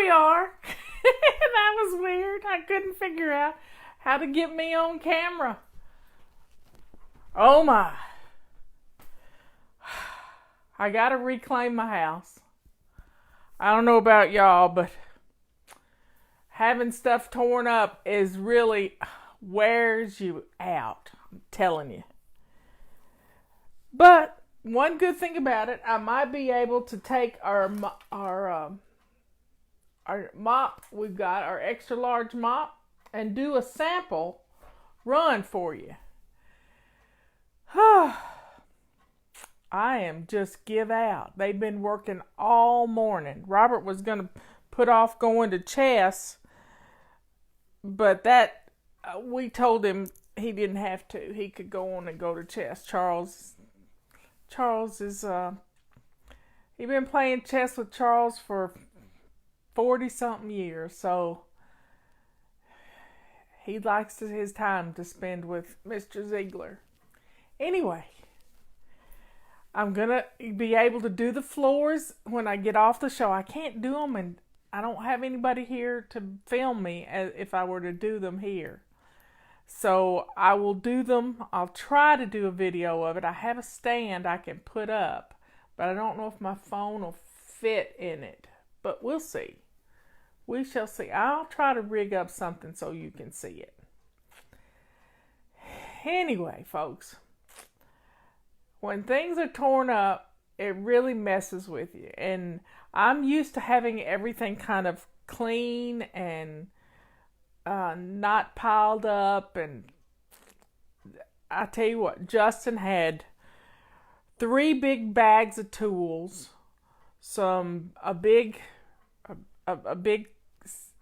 we are. That was weird. I couldn't figure out how to get me on camera. Oh my. I gotta reclaim my house. I don't know about y'all, but having stuff torn up is really wears you out. I'm telling you. But one good thing about it, I might be able to take our mop we've got, our extra large mop, and do a sample run for you. I am just give out. They've been working all morning. Robert was going to put off going to chess, but that we told him he didn't have to. He could go on and go to chess. Charles is he's been playing chess with Charles for 40-something years, so he likes his time to spend with Mr. Ziegler. Anyway, I'm going to be able to do the floors when I get off the show. I can't do them, and I don't have anybody here to film me if I were to do them here. So I will do them. I'll try to do a video of it. I have a stand I can put up, but I don't know if my phone will fit in it. But we'll see. We shall see. I'll try to rig up something so you can see it. Anyway, folks, when things are torn up, it really messes with you. And I'm used to having everything kind of clean and not piled up. And I tell you what, Justin had 3 big bags of tools, a big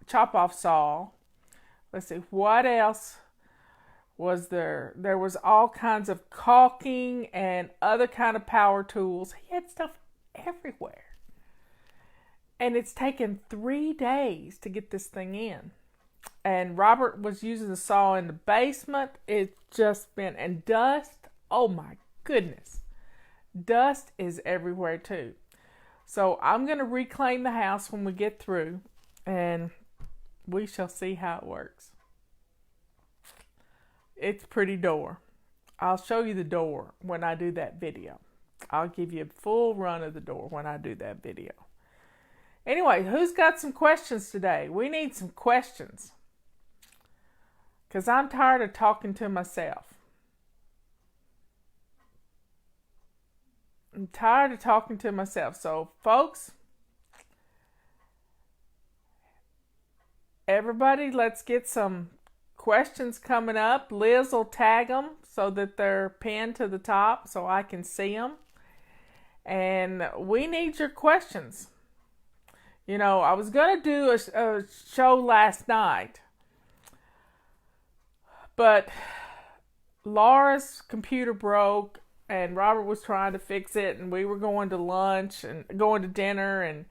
chop-off saw. Let's see, what else was there? There was all kinds of caulking and other kind of power tools. He had stuff everywhere. And it's taken 3 days to get this thing in. And Robert was using the saw in the basement. It's just been, and dust, oh my goodness. Dust is everywhere too. So I'm going to reclaim the house when we get through, and we shall see how it works. It's a pretty door. I'll show you the door when I do that video. I'll give you a full run of the door when I do that video. Anyway, who's got some questions today? We need some questions, because I'm tired of talking to myself. I'm tired of talking to myself. So, folks, everybody, let's get some questions coming up. Liz will tag them so that they're pinned to the top so I can see them. And we need your questions. You know, I was going to do a show last night, but Laura's computer broke, and Robert was trying to fix it, and we were going to lunch and going to dinner, and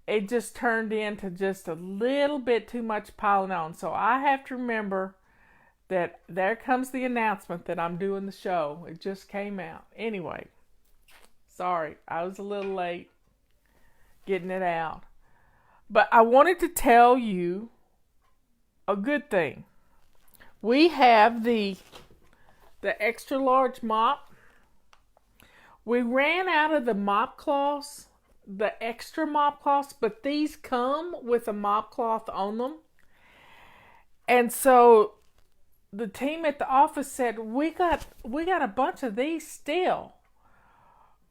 it just turned into just a little bit too much piling on. So I have to remember that there comes the announcement that I'm doing the show. It just came out. Anyway, sorry, I was a little late getting it out. But I wanted to tell you a good thing. We have the extra large mop. We ran out of the mop cloths, the extra mop cloths, but these come with a mop cloth on them. And so the team at the office said, we got a bunch of these still.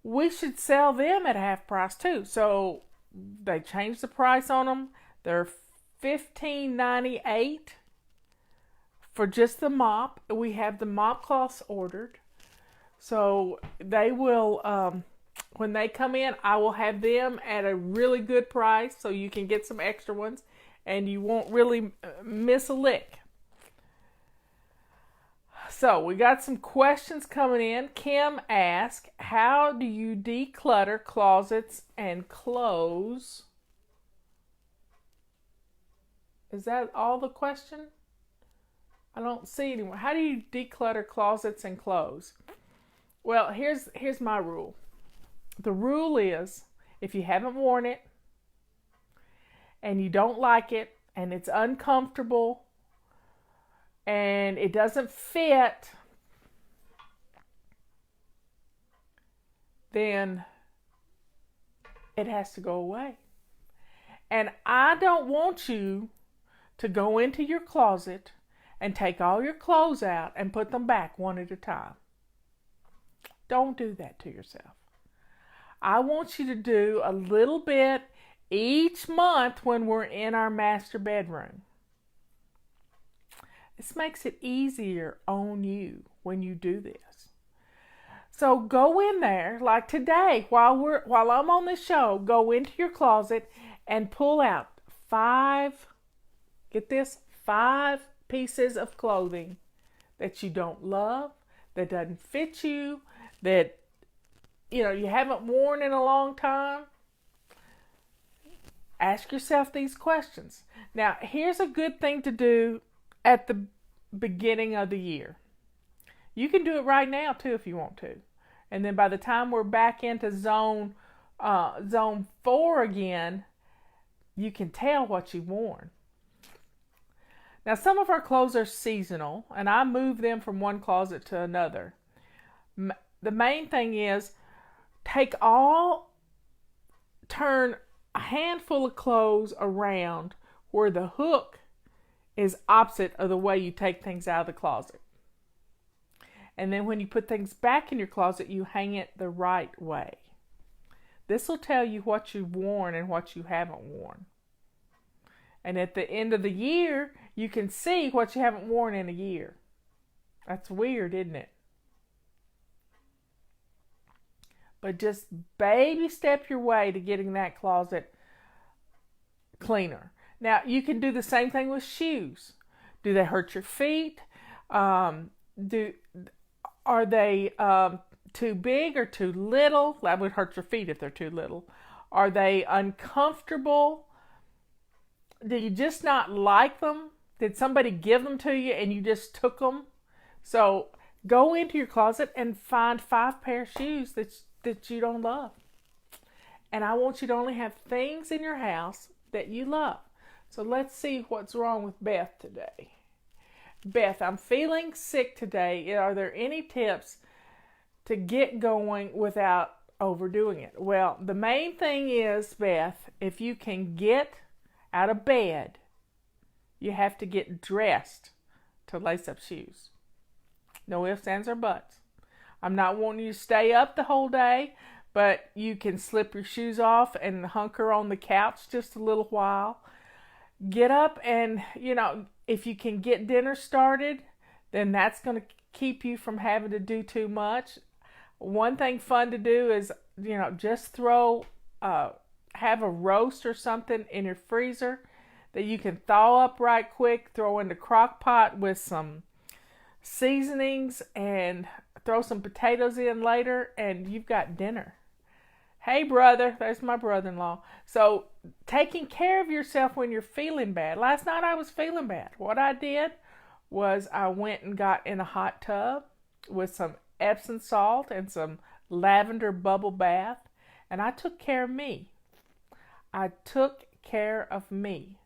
We should sell them at half price too. So they changed the price on them. They're $15.98 for just the mop. We have the mop cloths ordered. So they will, when they come in, I will have them at a really good price so you can get some extra ones and you won't really miss a lick. So we got some questions coming in. Kim asked, how do you declutter closets and clothes? Is that all the question? I don't see anywhere. How do you declutter closets and clothes? Well, here's my rule. The rule is, if you haven't worn it and you don't like it and it's uncomfortable and it doesn't fit, then it has to go away. And I don't want you to go into your closet and take all your clothes out and put them back one at a time. Don't do that to yourself. I want you to do a little bit each month when we're in our master bedroom. This makes it easier on you when you do this. So go in there, like today, while I'm on this show, go into your closet and pull out 5 pieces of clothing that you don't love, that doesn't fit you, that you haven't worn in a long time. Ask yourself these questions. Now, here's a good thing to do at the beginning of the year. You can do it right now too if you want to. And then by the time we're back into zone 4 again, you can tell what you've worn. Now, some of our clothes are seasonal, and I move them from one closet to another. The main thing is turn a handful of clothes around where the hook is opposite of the way you take things out of the closet. And then when you put things back in your closet, you hang it the right way. This will tell you what you've worn and what you haven't worn. And at the end of the year, you can see what you haven't worn in a year. That's weird, isn't it? But just baby step your way to getting that closet cleaner. Now, you can do the same thing with shoes. Do they hurt your feet? Are they too big or too little? That would hurt your feet if they're too little. Are they uncomfortable? Do you just not like them? Did somebody give them to you and you just took them? So go into your closet and find 5 pair of shoes that you don't love. And I want you to only have things in your house that you love. So let's see what's wrong with Beth today. Beth, I'm feeling sick today. Are there any tips to get going without overdoing it? Well, the main thing is, Beth, if you can get out of bed, you have to get dressed to lace up shoes. No ifs, ands, or buts. I'm not wanting you to stay up the whole day, but you can slip your shoes off and hunker on the couch just a little while. Get up and, if you can get dinner started, then that's going to keep you from having to do too much. One thing fun to do is, just have a roast or something in your freezer that you can thaw up right quick, throw in the crock pot with some seasonings and throw some potatoes in later, and you've got dinner. Hey, brother, there's my brother-in-law. So taking care of yourself when you're feeling bad. Last night I was feeling bad. What I did was I went and got in a hot tub with some Epsom salt and some lavender bubble bath, and I took care of me. I took care of me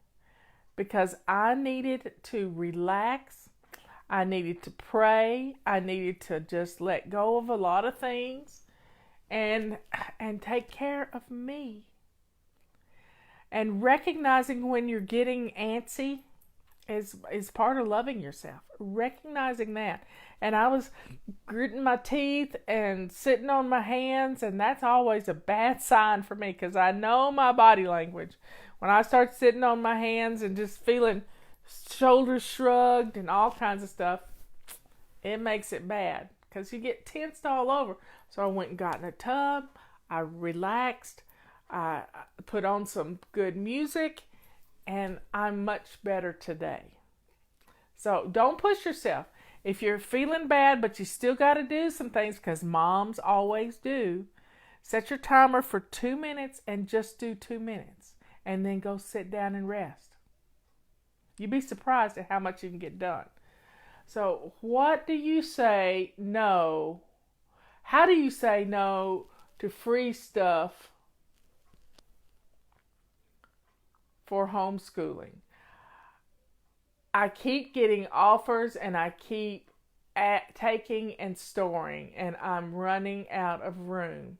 because I needed to relax. I needed to pray. I needed to just let go of a lot of things and take care of me. And recognizing when you're getting antsy is part of loving yourself. Recognizing that. And I was gritting my teeth and sitting on my hands, and that's always a bad sign for me because I know my body language. When I start sitting on my hands and just feeling shoulders shrugged and all kinds of stuff, it makes it bad because you get tensed all over. So I went and got in a tub. I relaxed. I put on some good music, and I'm much better today. So don't push yourself. If you're feeling bad, but you still got to do some things, because moms always do, set your timer for 2 minutes and just do 2 minutes, and then go sit down and rest. You'd be surprised at how much you can get done. So what do you say no? How do you say no to free stuff for homeschooling. I keep getting offers and I keep taking and storing, and I'm running out of room.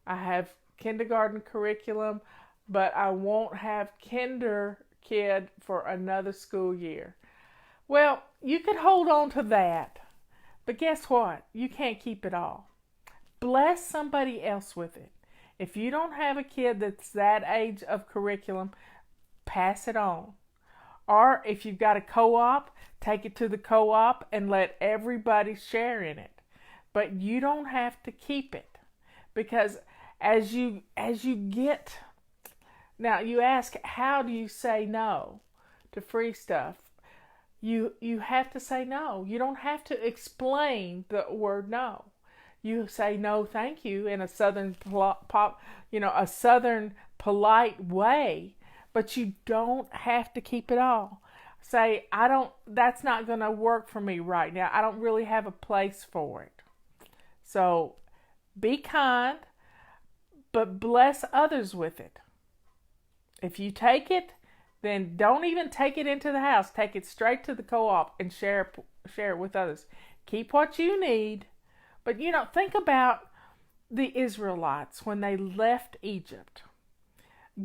I have kindergarten curriculum, but I won't have kinder kid for another school year. Well, you could hold on to that, but guess what? You can't keep it all. Bless somebody else with it. If you don't have a kid that's that age of curriculum, pass it on. Or if you've got a co-op, take it to the co-op and let everybody share in it. But you don't have to keep it, because as you get, now you ask, how do you say no to free stuff? You have to say no. You don't have to explain the word no. You say no, thank you in a southern a southern polite way, but you don't have to keep it all. Say, that's not going to work for me right now. I don't really have a place for it. So be kind, but bless others with it. If you take it, then don't even take it into the house. Take it straight to the co-op and share it with others. Keep what you need. But, think about the Israelites when they left Egypt.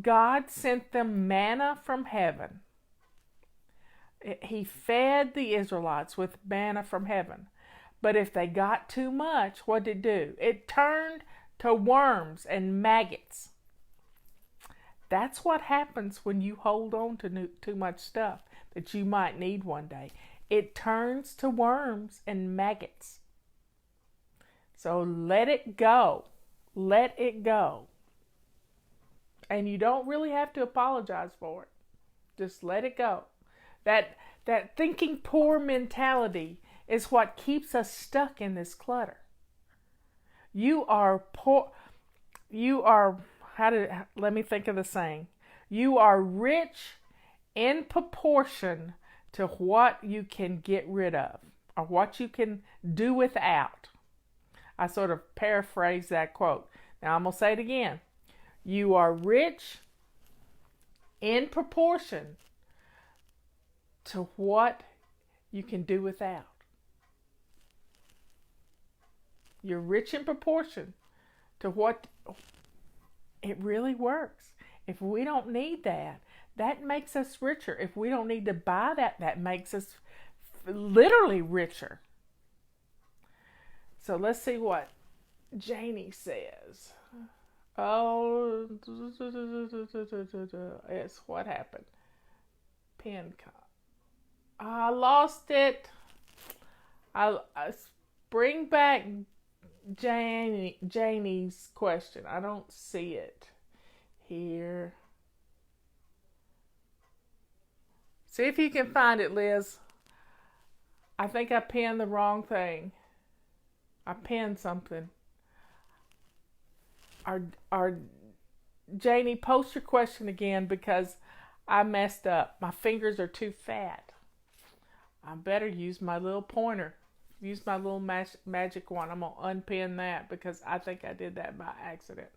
God sent them manna from heaven. He fed the Israelites with manna from heaven. But if they got too much, what did it do? It turned to worms and maggots. That's what happens when you hold on to too much stuff that you might need one day. It turns to worms and maggots. So let it go. Let it go. And you don't really have to apologize for it. Just let it go. That thinking poor mentality is what keeps us stuck in this clutter. You are poor. Let me think of the saying. You are rich in proportion to what you can get rid of or what you can do without. I sort of paraphrase that quote. Now I'm going to say it again. You are rich in proportion to what you can do without. You're rich in proportion to what it really works. If we don't need that, that makes us richer. If we don't need to buy that, that makes us literally richer. So let's see what Janie says. Oh, yes, what happened? Pen. I lost it. I bring back Janie's question. I don't see it here. See if you can find it, Liz. I think I pinned the wrong thing. I pinned something. Or Janie, post your question again because I messed up. My fingers are too fat. I better use my little pointer. Use my little magic wand. I'm going to unpin that because I think I did that by accident.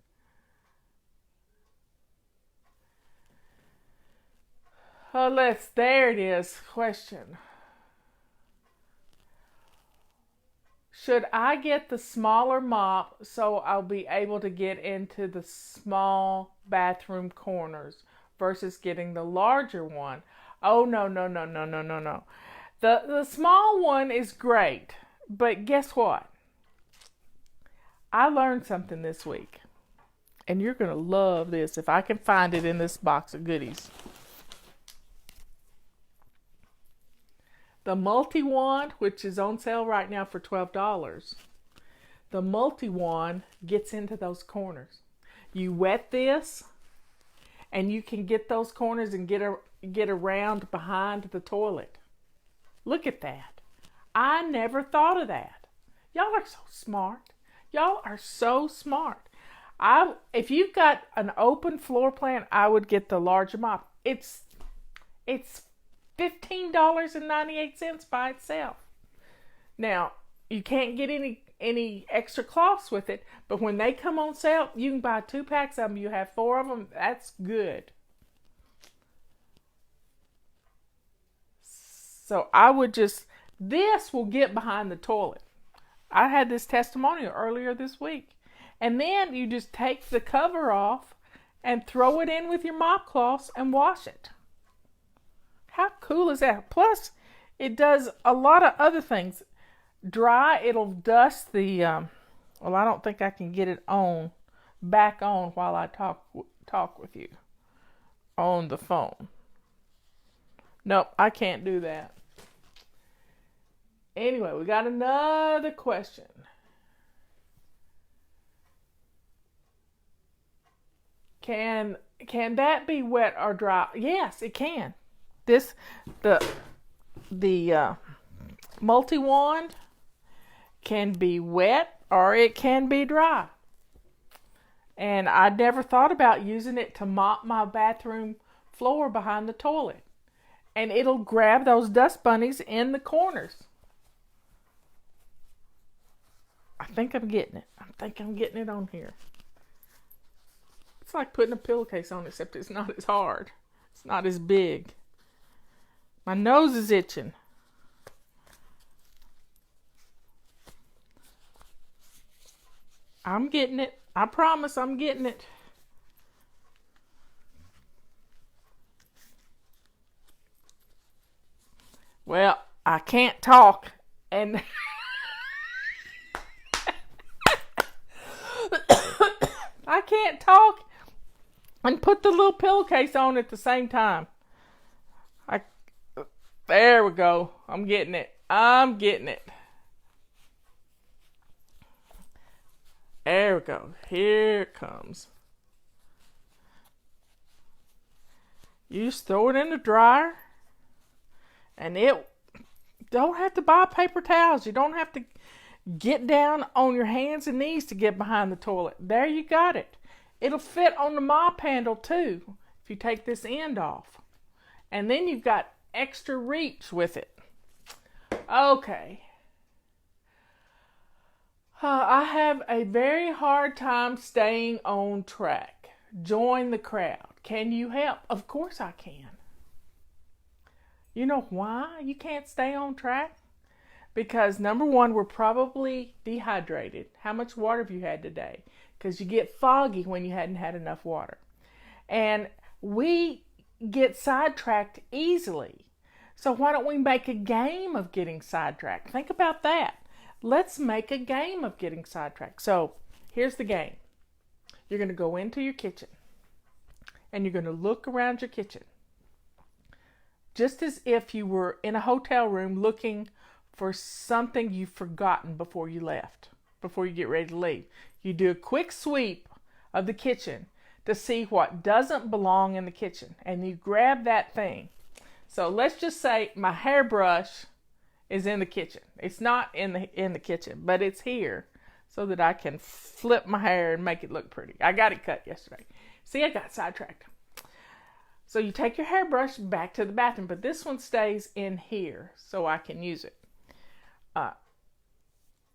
Oh, there it is. Question. Should I get the smaller mop so I'll be able to get into the small bathroom corners versus getting the larger one? Oh, no. The small one is great, but guess what? I learned something this week, and you're going to love this if I can find it in this box of goodies. The multi-wand, which is on sale right now for $12, the multi-wand gets into those corners. You wet this, and you can get those corners and get around behind the toilet. Look at that. I never thought of that. Y'all are so smart. Y'all are so smart. If you've got an open floor plan, I would get the larger mop. It's $15.98 by itself. Now, you can't get any extra cloths with it, but when they come on sale, you can buy 2 packs of them. You have 4 of them. That's good. So this will get behind the toilet. I had this testimonial earlier this week. And then you just take the cover off and throw it in with your mop cloths and wash it. How cool is that? Plus, it does a lot of other things. Dry, it'll dust the, I don't think I can get it back on while I talk with you on the phone. Nope, I can't do that. Anyway, we got another question. Can that be wet or dry? Yes, it can. The multi-wand can be wet or it can be dry. And I never thought about using it to mop my bathroom floor behind the toilet. And it'll grab those dust bunnies in the corners. I think I'm getting it. I think I'm getting it on here. It's like putting a pillowcase on, except it's not as hard. It's not as big. My nose is itching. I'm getting it. I promise I'm getting it. Well, I can't talk and I can't talk and put the little pillowcase on at the same time. There we go. I'm getting it. There we go. Here it comes. You just throw it in the dryer, and it don't have to buy paper towels. You don't have to get down on your hands and knees to get behind the toilet. There you got it. It'll fit on the mop handle too if you take this end off. And then you've got extra reach with it. Okay. I have a very hard time staying on track. Join the crowd. Can you help? Of course I can. You know why you can't stay on track? Because number one, we're probably dehydrated. How much water have you had today? Because you get foggy when you hadn't had enough water. And we get sidetracked easily. So why don't we make a game of getting sidetracked? Think about that. Let's make a game of getting sidetracked. So here's the game. You're going to go into your kitchen and you're going to look around your kitchen just as if you were in a hotel room looking for something you've forgotten before you get ready to leave. You do a quick sweep of the kitchen to see what doesn't belong in the kitchen, and you grab that thing. So let's just say my hairbrush is in the kitchen. It's not in the kitchen, but it's here so that I can flip my hair and make it look pretty. I got it cut yesterday. See, I got sidetracked. So you take your hairbrush back to the bathroom, but this one stays in here so I can use it.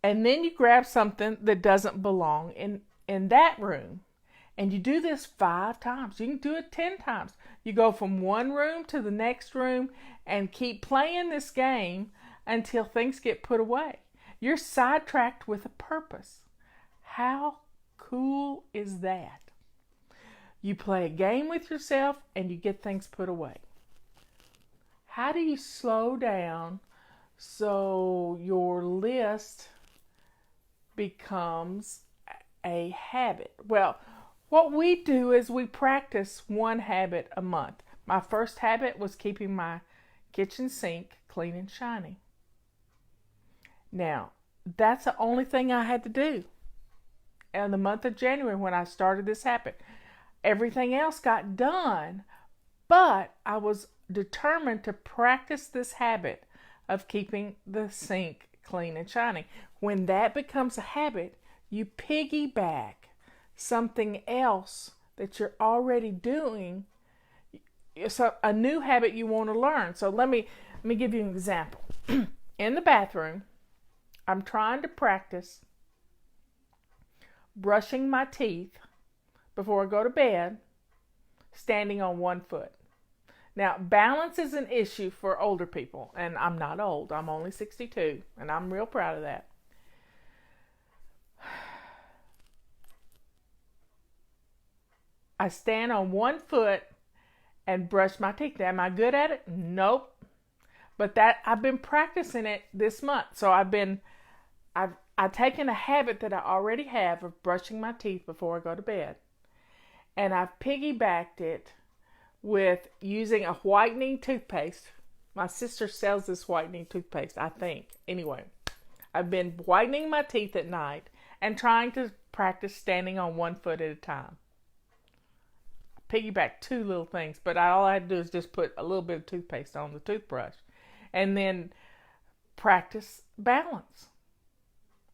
And then you grab something that doesn't belong in that room. And you do this 5 times. You can do it 10 times. You go from one room to the next room and keep playing this game until things get put away. You're sidetracked with a purpose. How cool is that? You play a game with yourself and you get things put away. How do you slow down so your list becomes a habit? Well, what we do is we practice one habit a month. My first habit was keeping my kitchen sink clean and shiny. Now, that's the only thing I had to do. In the month of January when I started this habit, everything else got done, but I was determined to practice this habit of keeping the sink clean and shiny. When that becomes a habit, you piggyback something else that you're already doing, so a new habit you want to learn. So let me give you an example. In the bathroom, I'm trying to practice brushing my teeth before I go to bed, standing on one foot. Now, balance is an issue for older people, and I'm not old. I'm only 62, and I'm real proud of that. I stand on one foot and brush my teeth. Am I good at it? Nope. But that I've been practicing it this month. So I've taken a habit that I already have of brushing my teeth before I go to bed. And I've piggybacked it with using a whitening toothpaste. My sister sells this whitening toothpaste, I think. Anyway, I've been whitening my teeth at night and trying to practice standing on one foot at a time. Piggyback two little things, but all I had to do is just put a little bit of toothpaste on the toothbrush and then practice balance.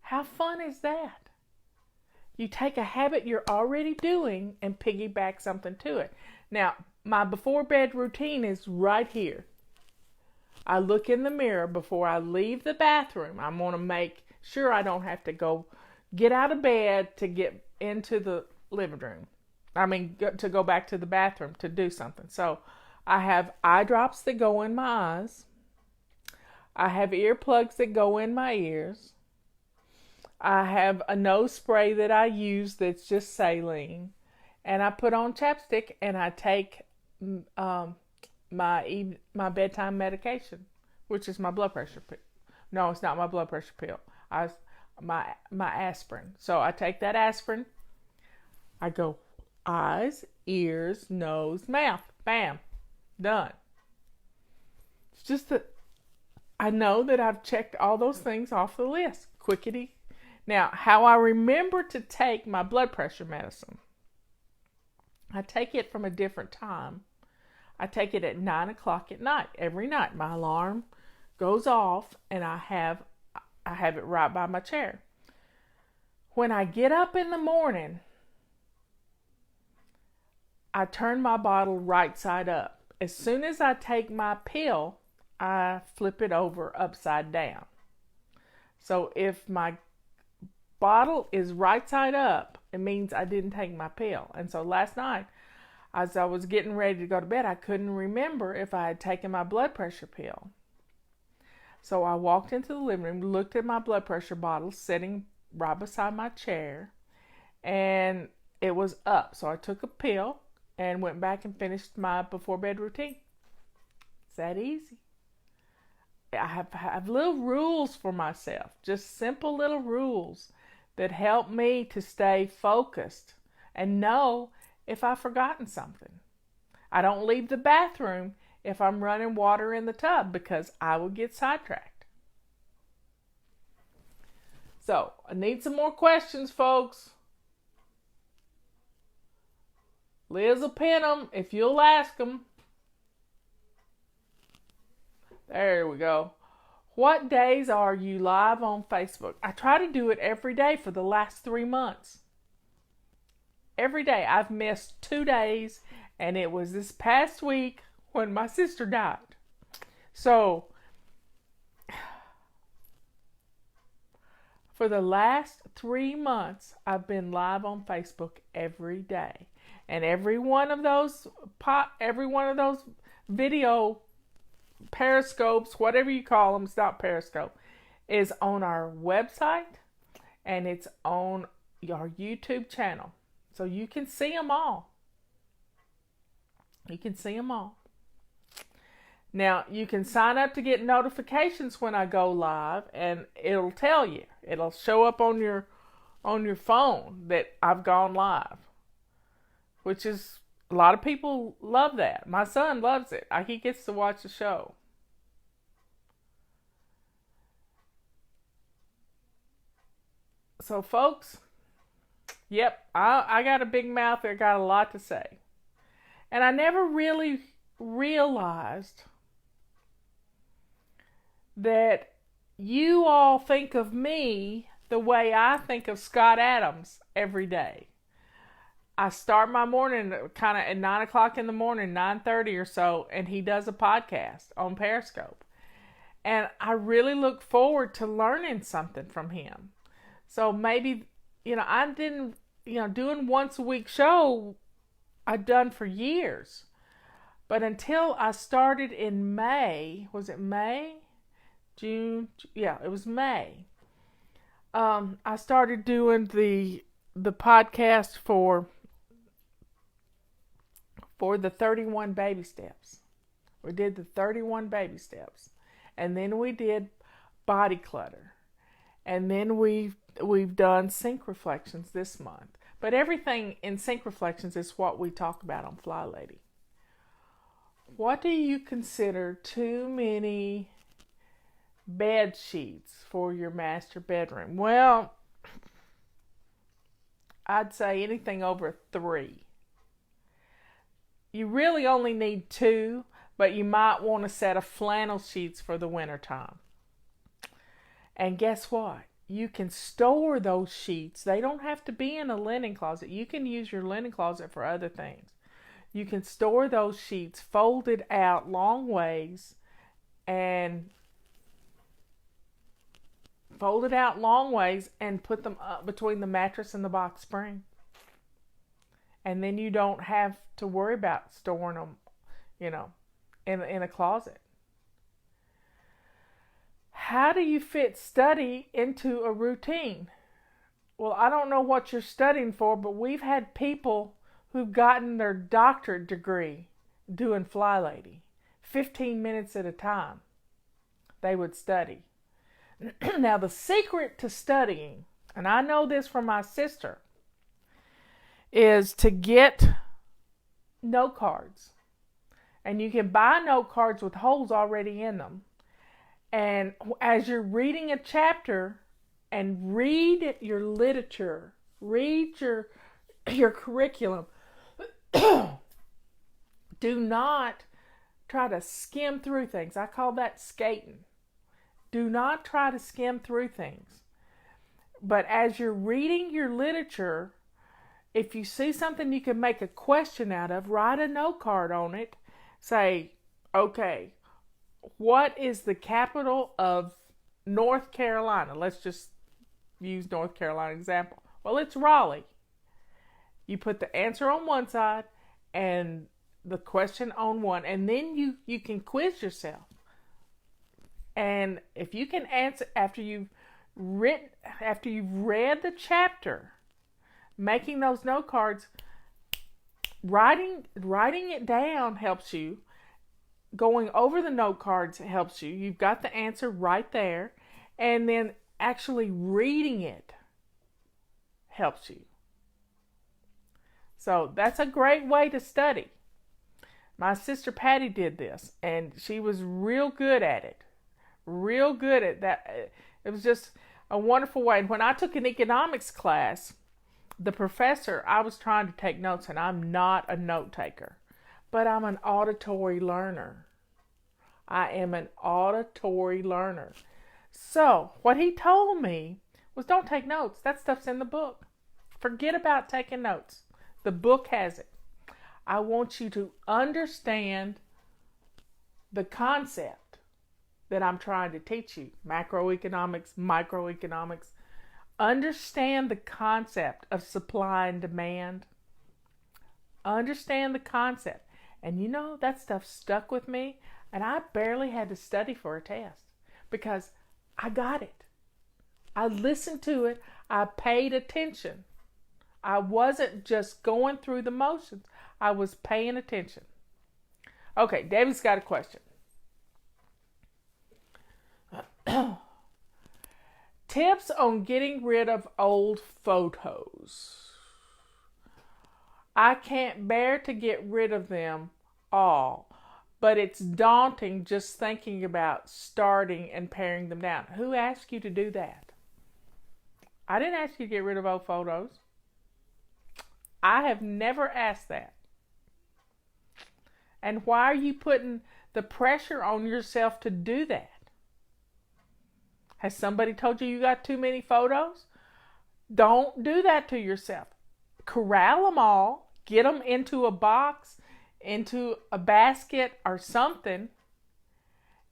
How fun is that? You take a habit you're already doing and piggyback something to it. Now, my before bed routine is right here. I look in the mirror before I leave the bathroom. I'm going to make sure I don't have to get out of bed to get into the living room. To go back to the bathroom to do something. So I have eye drops that go in my eyes. I have earplugs that go in my ears. I have a nose spray that I use that's just saline. And I put on chapstick and I take my bedtime medication, which is my blood pressure pill. No, it's not my blood pressure pill. My aspirin. So I take that aspirin. I go eyes, ears, nose, mouth. Bam. Done. It's just that I know that I've checked all those things off the list. Quickety. Now, how I remember to take my blood pressure medicine. I take it from a different time. I take it at 9 o'clock at night. Every night my alarm goes off and I have it right by my chair. When I get up in the morning, I turn my bottle right side up. As soon as I take my pill, I flip it over upside down. So if my bottle is right side up, it means I didn't take my pill. And so last night, as I was getting ready to go to bed, I couldn't remember if I had taken my blood pressure pill. So I walked into the living room, looked at my blood pressure bottle sitting right beside my chair, and it was up. So I took a pill and went back and finished my before bed routine. It's that easy. I have little rules for myself, just simple little rules that help me to stay focused and know if I've forgotten something. I don't leave the bathroom if I'm running water in the tub because I will get sidetracked. So, I need some more questions, folks. Liz will pin them if you'll ask them. There we go. What days are you live on Facebook? I try to do it every day for the last 3 months. Every day. I've missed 2 days, and it was this past week when my sister died. So, for the last 3 months, I've been live on Facebook every day. And every one of those video periscopes, whatever you call them, it's not Periscope, is on our website and it's on our YouTube channel. So you can see them all. You can see them all. Now, you can sign up to get notifications when I go live, and it'll tell you. It'll show up on your phone that I've gone live, which is, a lot of people love that. My son loves it. He gets to watch the show. So, folks, yep, I got a big mouth. I got a lot to say. And I never really realized that you all think of me the way I think of Scott Adams every day. I start my morning kind of at 9 o'clock in the morning, 9:30 or so, and he does a podcast on Periscope. And I really look forward to learning something from him. So maybe, I didn't, doing once a week show I've done for years. But until I started in May, was it May? June? Yeah, it was May. I started doing the podcast for the 31 baby steps. We did the 31 baby steps, and then we did body clutter, and then we've done sync reflections this month. But everything in sync reflections is what we talk about on Fly Lady. What do you consider too many bed sheets for your master bedroom? Well, I'd say anything over 3. You really only need 2, but you might want a set of flannel sheets for the wintertime. And guess what? You can store those sheets. They don't have to be in a linen closet. You can use your linen closet for other things. You can store those sheets folded out long ways and put them up between the mattress and the box spring. And then you don't have to worry about storing them, in a closet. How do you fit study into a routine? Well, I don't know what you're studying for, but we've had people who've gotten their doctorate degree doing Fly Lady. 15 minutes at a time, they would study. Now, the secret to studying, and I know this from my sister, is to get note cards. And you can buy note cards with holes already in them. And as you're reading a chapter and read your literature, read your curriculum, do not try to skim through things. I call that skating. Do not try to skim through things. But as you're reading your literature, if you see something you can make a question out of, write a note card on it. Say, okay, what is the capital of North Carolina? Let's just use North Carolina example. Well, it's Raleigh. You put the answer on one side and the question on one, and then you can quiz yourself. And if you can answer after you've read the chapter, making those note cards, writing it down helps you. Going over the note cards helps you. You've got the answer right there. And then actually reading it helps you. So that's a great way to study. My sister Patty did this, and she was real good at it. Real good at that. It was just a wonderful way. And when I took an economics class, the professor, I was trying to take notes, and I'm not a note taker, but I'm an auditory learner. I am an auditory learner. So what he told me was, don't take notes. That stuff's in the book. Forget about taking notes. The book has it. I want you to understand the concept that I'm trying to teach you. Macroeconomics, microeconomics. Understand the concept of supply and demand. Understand the concept. And that stuff stuck with me, and I barely had to study for a test because I got it. I listened to it. I paid attention. I wasn't just going through the motions. I was paying attention. Okay, David's got a question. Tips on getting rid of old photos. I can't bear to get rid of them all, but it's daunting just thinking about starting and paring them down. Who asked you to do that? I didn't ask you to get rid of old photos. I have never asked that. And why are you putting the pressure on yourself to do that? Has somebody told you you got too many photos? Don't do that to yourself. Corral them all, get them into a box, into a basket or something,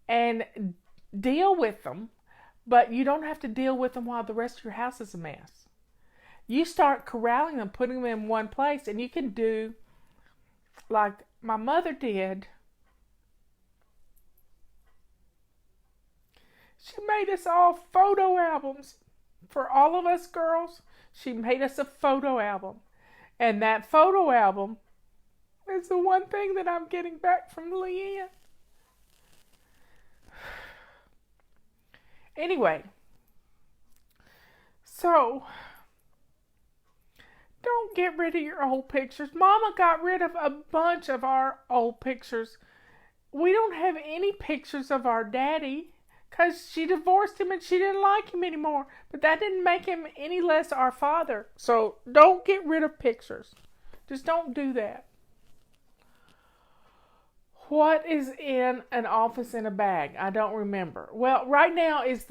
and deal with them. But you don't have to deal with them while the rest of your house is a mess. You start corralling them, putting them in one place, and you can do like my mother did, she made us all photo albums for all of us girls. She made us a photo album. And that photo album is the one thing that I'm getting back from Leanne. Anyway, so don't get rid of your old pictures. Mama got rid of a bunch of our old pictures. We don't have any pictures of our daddy because she divorced him and she didn't like him anymore. But that didn't make him any less our father. So don't get rid of pictures. Just don't do that. What is in an office in a bag? I don't remember. Well, right now is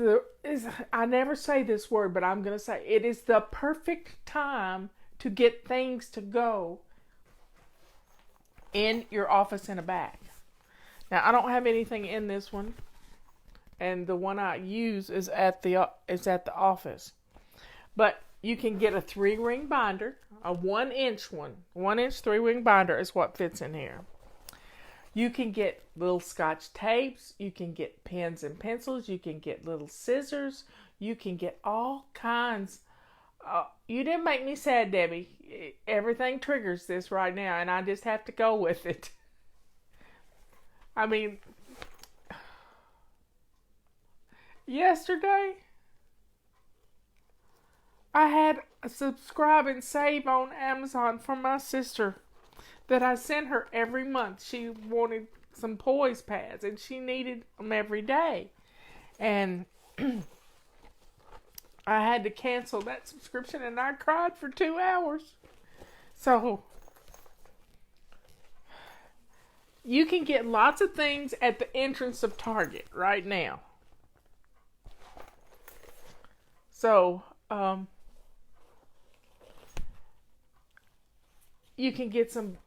I never say this word, but I'm going to say it is the perfect time to get things to go in your office in a bag. Now, I don't have anything in this one, and the one I use is at the office. But you can get a 3-ring binder, a 1-inch one. 1-inch 3-ring binder is what fits in here. You can get little Scotch tapes. You can get pens and pencils. You can get little scissors. You can get all kinds. You didn't make me sad, Debbie. Everything triggers this right now, and I just have to go with it. I mean, yesterday, I had a subscribe and save on Amazon for my sister that I sent her every month. She wanted some poise pads, and she needed them every day. And I had to cancel that subscription, and I cried for 2 hours. So, you can get lots of things at the entrance of Target right now. So, you can get some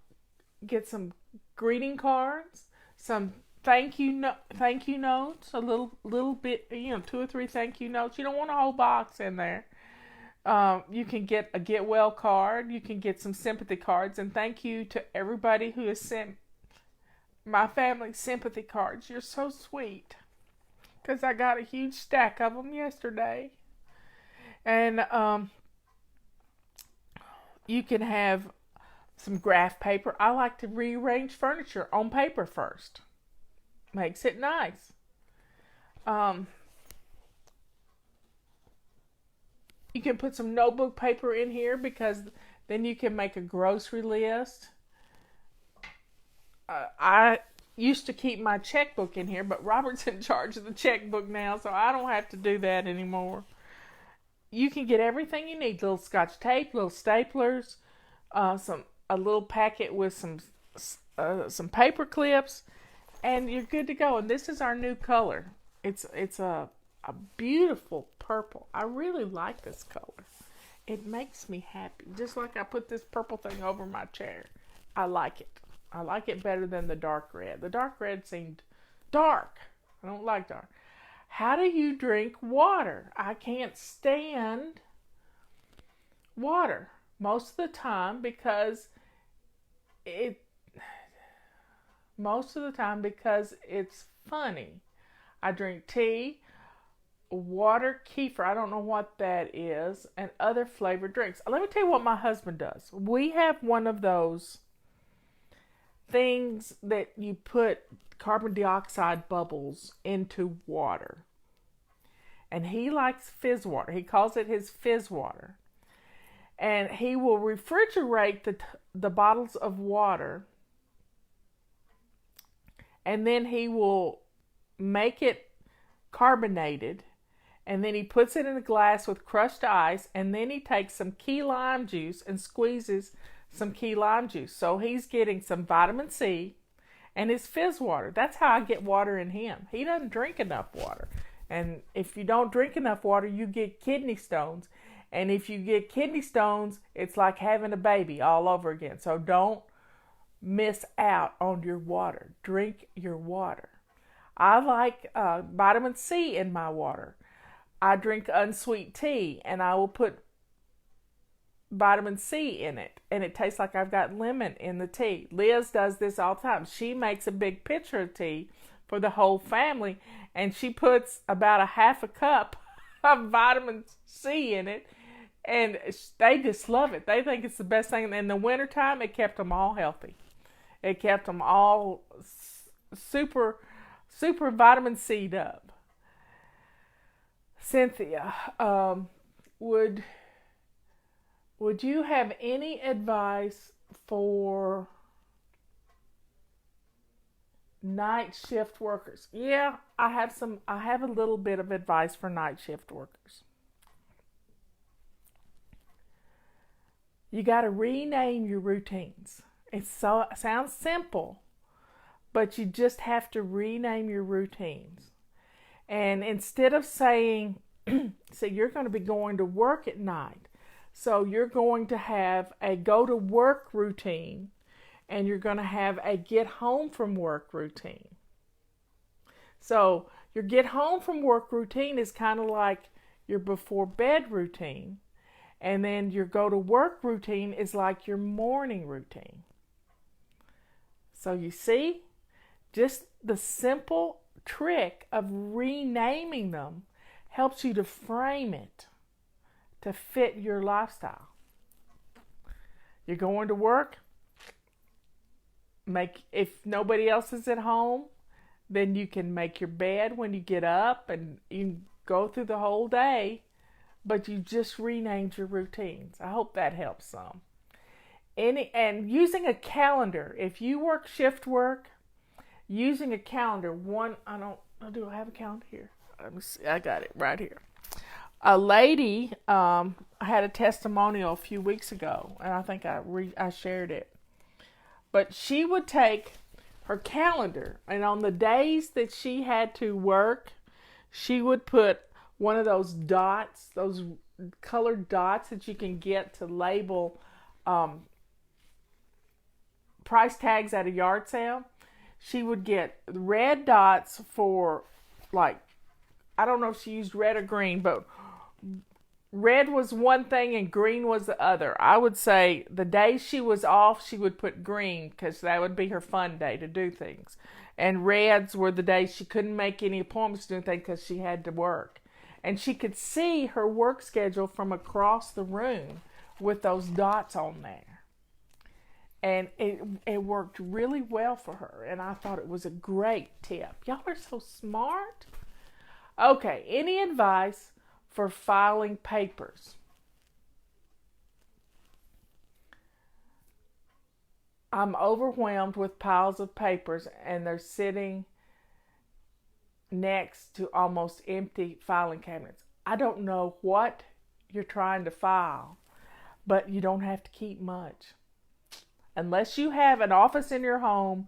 greeting cards, some thank you notes, a little bit, 2 or 3 thank you notes. You don't want a whole box in there. You can get a get well card. You can get some sympathy cards, and thank you to everybody who has sent my family sympathy cards. You're so sweet, because I got a huge stack of them yesterday. And you can have some graph paper. I like to rearrange furniture on paper first. Makes it nice. You can put some notebook paper in here because then you can make a grocery list. I used to keep my checkbook in here, but Robert's in charge of the checkbook now, so I don't have to do that anymore. You can get everything you need. Little Scotch tape, little staplers, a little packet with some paper clips, and you're good to go. And this is our new color. It's a beautiful purple. I really like this color. It makes me happy. Just like I put this purple thing over my chair. I like it. I like it better than the dark red. The dark red seemed dark. I don't like dark. How do you drink water? I can't stand water most of the time because it's funny. I drink tea, water, kefir, I don't know what that is, and other flavored drinks. Let me tell you what my husband does. We have one of those things that you put carbon dioxide bubbles into water. And he likes fizz water. He calls it his fizz water. And he will refrigerate the bottles of water, and then he will make it carbonated, and then he puts it in a glass with crushed ice, and then he takes some key lime juice and squeezes some key lime juice. So he's getting some vitamin C and his fizz water. That's how I get water in him. He doesn't drink enough water. And if you don't drink enough water, you get kidney stones. And if you get kidney stones, it's like having a baby all over again. So don't miss out on your water. Drink your water. I like vitamin C in my water. I drink unsweet tea, and I will put vitamin C in it, and it tastes like I've got lemon in the tea. Liz does this all the time. She makes a big pitcher of tea for the whole family, and she puts about a half a cup of vitamin C in it, and they just love it. They think it's the best thing. In the wintertime, it kept them all healthy. It kept them all super vitamin C'd up. Cynthia, would you have any advice for night shift workers? Yeah, I have a little bit of advice for night shift workers. You got to rename your routines. It sounds simple, but you just have to rename your routines. And instead of saying, so you're going to be going to work at night, so you're going to have a go to work routine, and you're going to have a get home from work routine. So your get home from work routine is kind of like your before bed routine, and then your go to work routine is like your morning routine. So you see, just the simple trick of renaming them helps you to frame it to fit your lifestyle. You're going to work, if nobody else is at home, then you can make your bed when you get up, and you go through the whole day, but you just renamed your routines. I hope that helps some. And using a calendar, if you work shift work, using a calendar, do I have a calendar here? Let me see, I got it right here. A lady had a testimonial a few weeks ago, and I think I shared it. But she would take her calendar, and on the days that she had to work, she would put one of those dots, those colored dots that you can get to label price tags at a yard sale. She would get red dots for, like, I don't know if she used red or green, but red was one thing and green was the other. I would say the day she was off, she would put green because that would be her fun day to do things. And reds were the days she couldn't make any appointments to do anything because she had to work. And she could see her work schedule from across the room with those dots on there. And it worked really well for her. And I thought it was a great tip. Y'all are so smart. Okay, any advice for filing papers? I'm overwhelmed with piles of papers, and they're sitting next to almost empty filing cabinets. I don't know what you're trying to file, but you don't have to keep much. Unless you have an office in your home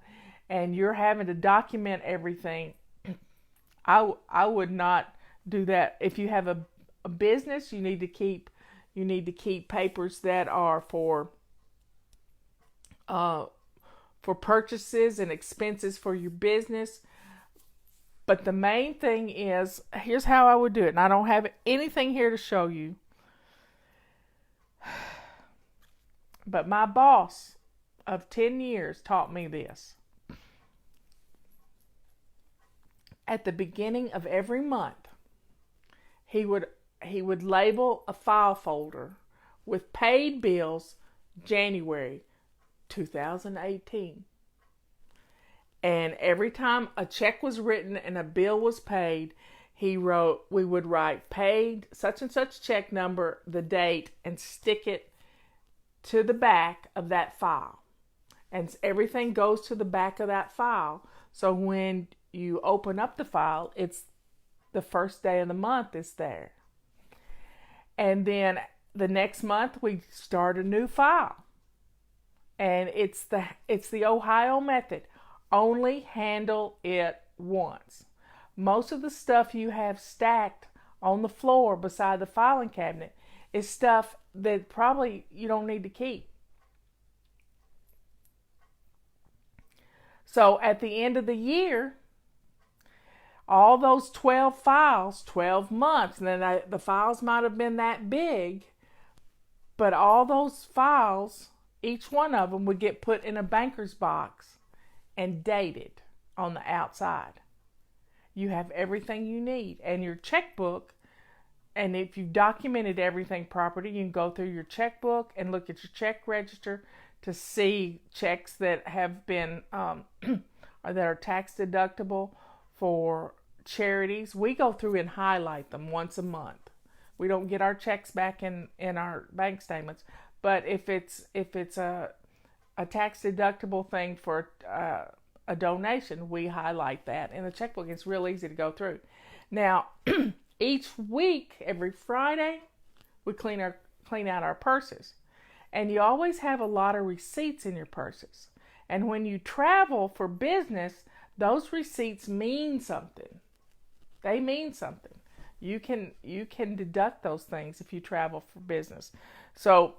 and you're having to document everything, I would not do that. If you have a business, you need to keep papers that are for purchases and expenses for your business. But the main thing is, here's how I would do it. And I don't have anything here to show you. But my boss of 10 years taught me this. At the beginning of every month, he would label a file folder with paid bills January 2018. And every time a check was written and a bill was paid, we would write paid such and such check number, the date, and stick it to the back of that file. And everything goes to the back of that file. So when you open up the file, it's the first day of the month is there. And then the next month we start a new file. And it's the Ohio method. Only handle it once. Most of the stuff you have stacked on the floor beside the filing cabinet is stuff that probably you don't need to keep. So at the end of the year, all those 12 files, 12 months, and then the files might have been that big, But all those files, each one of them would get put in a banker's box and dated on the outside. You have everything you need. And your checkbook, and if you've documented everything properly, you can go through your checkbook and look at your check register to see checks that have been or that are tax deductible for charities. We go through and highlight them once a month. We don't get our checks back in our bank statements, but if it's a tax deductible thing for a donation, we highlight that in the checkbook. It's real easy to go through. Now, each week, every Friday, we clean out our purses, and you always have a lot of receipts in your purses. And when you travel for business, those receipts mean something. They mean something. You can deduct those things if you travel for business. So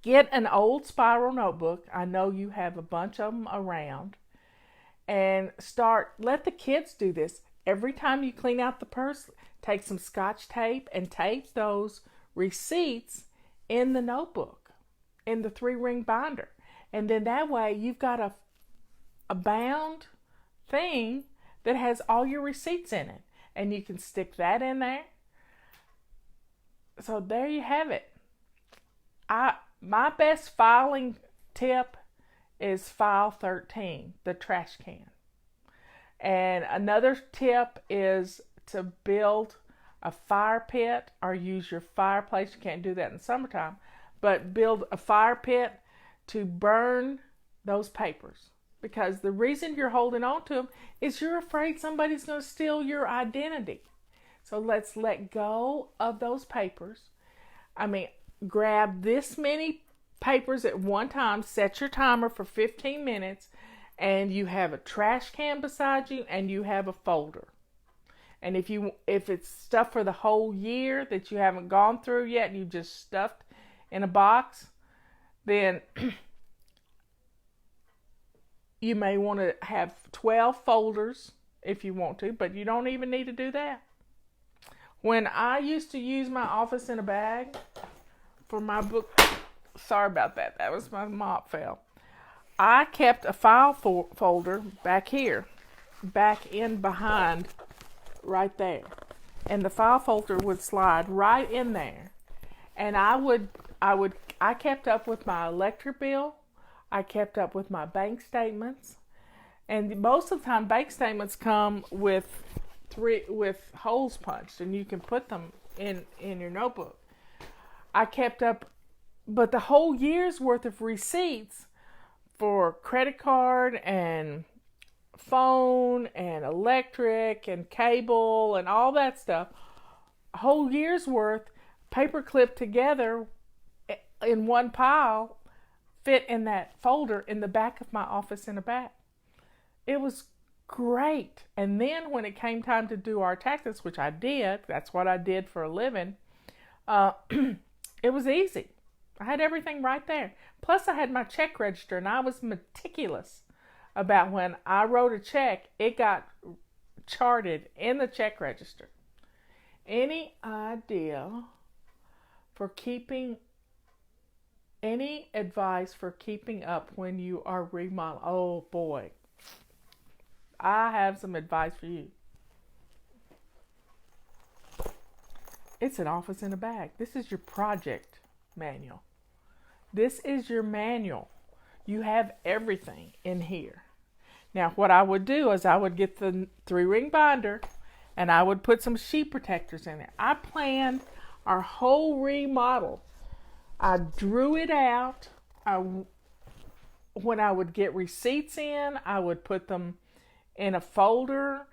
get an old spiral notebook. I know you have a bunch of them around. And let the kids do this. Every time you clean out the purse, take some Scotch tape and tape those receipts in the notebook, in the 3-ring binder. And then that way you've got a bound thing that has all your receipts in it. And you can stick that in there. So there you have it. My best filing tip is file 13, the trash can. And another tip is to build a fire pit or use your fireplace. You can't do that in the summertime, but build a fire pit to burn those papers. Because the reason you're holding on to them is you're afraid somebody's going to steal your identity. So let's let go of those papers. Grab this many papers at one time, set your timer for 15 minutes, and you have a trash can beside you and you have a folder. And if it's stuff for the whole year that you haven't gone through yet and you just stuffed in a box, then you may want to have 12 folders if you want to, but you don't even need to do that. When I used to use my office in a bag for my book, sorry about that. That was my mop fell. I kept a file folder back here, back in behind, right there. And the file folder would slide right in there. And I kept up with my electric bill. I kept up with my bank statements. And most of the time bank statements come with holes punched, and you can put them in your notebook. I kept up, but the whole year's worth of receipts for credit card and phone and electric and cable and all that stuff, a whole year's worth paper clipped together in one pile, fit in that folder in the back of my office in the back. It was great. And then when it came time to do our taxes, which I did, that's what I did for a living, it was easy. I had everything right there. Plus I had my check register, and I was meticulous about when I wrote a check, it got charted in the check register. Any advice for keeping up when you are remodeling? Oh boy, I have some advice for you. It's an office in a bag. This is your project manual. This is your manual. You have everything in here. Now, what I would do is I would get the 3-ring binder and I would put some sheet protectors in there. I planned our whole remodel. I drew it out. When I would get receipts in, I would put them in a folder.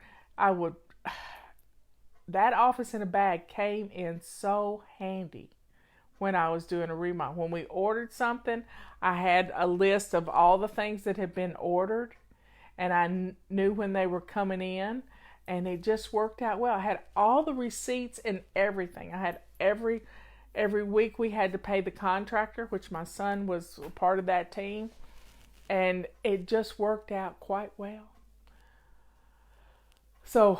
That office in a bag came in so handy when I was doing a remodel. When we ordered something, I had a list of all the things that had been ordered, and I knew when they were coming in, and it just worked out well. I had all the receipts and everything. I had every week we had to pay the contractor, which my son was a part of that team, and it just worked out quite well. So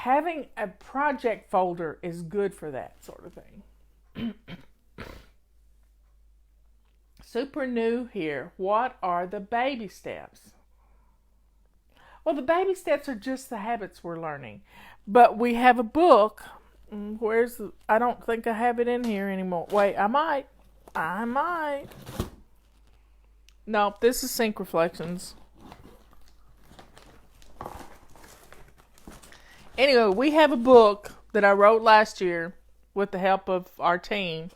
having a project folder is good for that sort of thing. Super new here. What are the baby steps? Well, the baby steps are just the habits we're learning. But we have a book. I don't think I have it in here anymore. Wait, I might. No, this is Sync Reflections. Anyway, we have a book that I wrote last year with the help of our team.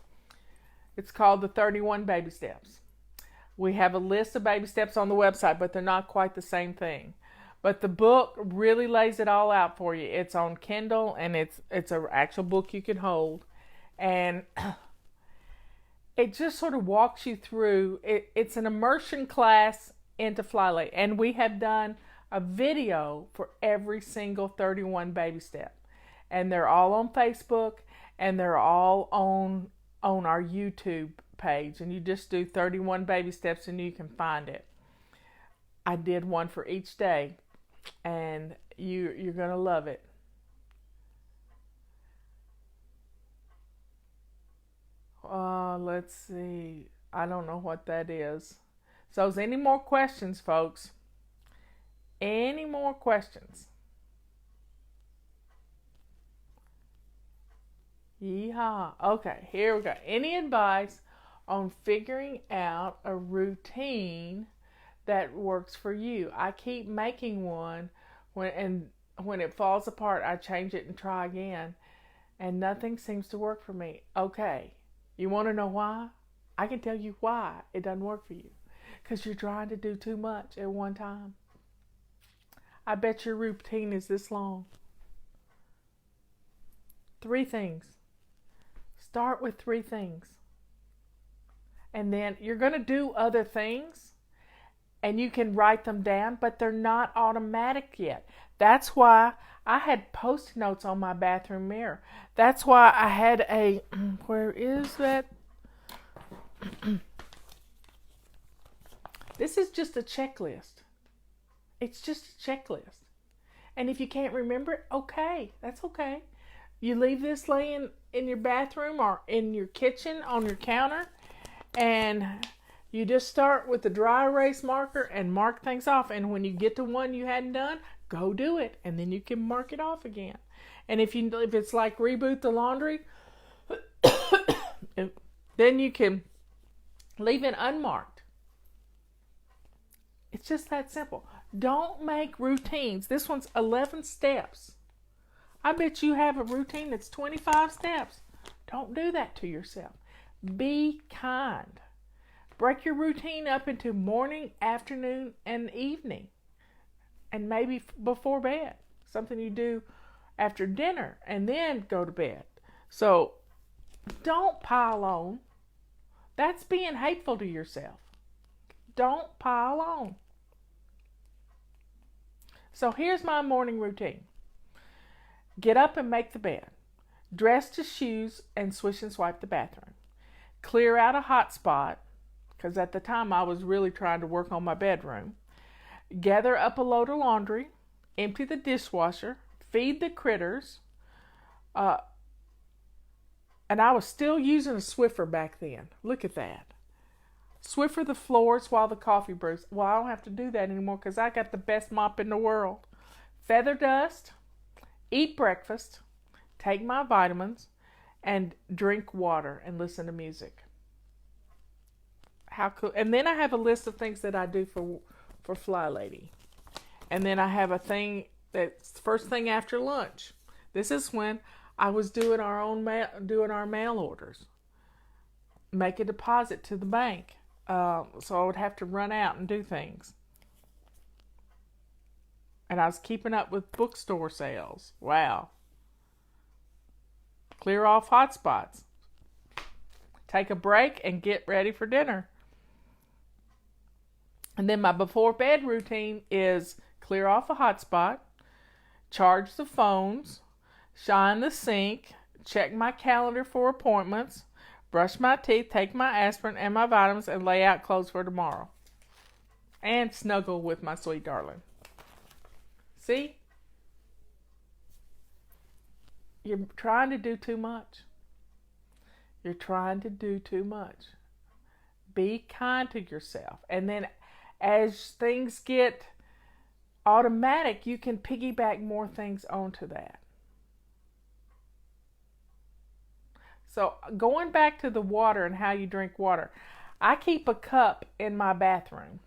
It's called The 31 Baby Steps. We have a list of baby steps on the website, but they're not quite the same thing. But the book really lays it all out for you. It's on Kindle, and it's an actual book you can hold. And it just sort of walks you through. It's an immersion class into Fly Lady. And we have done a video for every single 31 baby step. And they're all on Facebook, and they're all on our YouTube page. And you just do 31 baby steps, and you can find it. I did one for each day. And you're going to love it. Let's see. I don't know what that is. So is any more questions, folks? Any more questions? Yeehaw. Okay, here we go. Any advice on figuring out a routine that works for you? I keep making one when it falls apart, I change it and try again, and nothing seems to work for me. Okay, you want to know why? I can tell you why it doesn't work for you. Because you're trying to do too much at one time. I bet your routine is this long. 3 things. Start with 3 things. And then you're going to do other things. And you can write them down, but they're not automatic yet. That's why I had Post-it notes on my bathroom mirror. That's why I had where is that? This is just a checklist. It's just a checklist. And if you can't remember it, okay, that's okay. You leave this laying in your bathroom or in your kitchen on your counter, and you just start with the dry erase marker and mark things off. And when you get to one you hadn't done, go do it. And then you can mark it off again. And if it's like reboot the laundry, then you can leave it unmarked. It's just that simple. Don't make routines. This one's 11 steps. I bet you have a routine that's 25 steps. Don't do that to yourself. Be kind. Break your routine up into morning, afternoon, and evening. And maybe before bed. Something you do after dinner and then go to bed. So don't pile on. That's being hateful to yourself. Don't pile on. So here's my morning routine. Get up and make the bed. Dress to shoes and swish and swipe the bathroom. Clear out a hot spot. Because at the time I was really trying to work on my bedroom. Gather up a load of laundry. Empty the dishwasher. Feed the critters. And I was still using a Swiffer back then. Look at that. Swiffer the floors while the coffee brews. Well, I don't have to do that anymore because I got the best mop in the world. Feather dust. Eat breakfast. Take my vitamins. And drink water and listen to music. How cool. And then I have a list of things that I do for Fly Lady. And then I have a thing that's first thing after lunch. This is when I was doing our mail orders. Make a deposit to the bank. So I would have to run out and do things. And I was keeping up with bookstore sales. Wow. Clear off hot spots. Take a break and get ready for dinner. And then my before bed routine is clear off a hotspot, charge the phones, shine the sink, check my calendar for appointments, brush my teeth, take my aspirin and my vitamins, and lay out clothes for tomorrow. And snuggle with my sweet darling. See? You're trying to do too much. You're trying to do too much. Be kind to yourself. And then as things get automatic, you can piggyback more things onto that. So going back to the water and how you drink water, I keep a cup in my bathroom.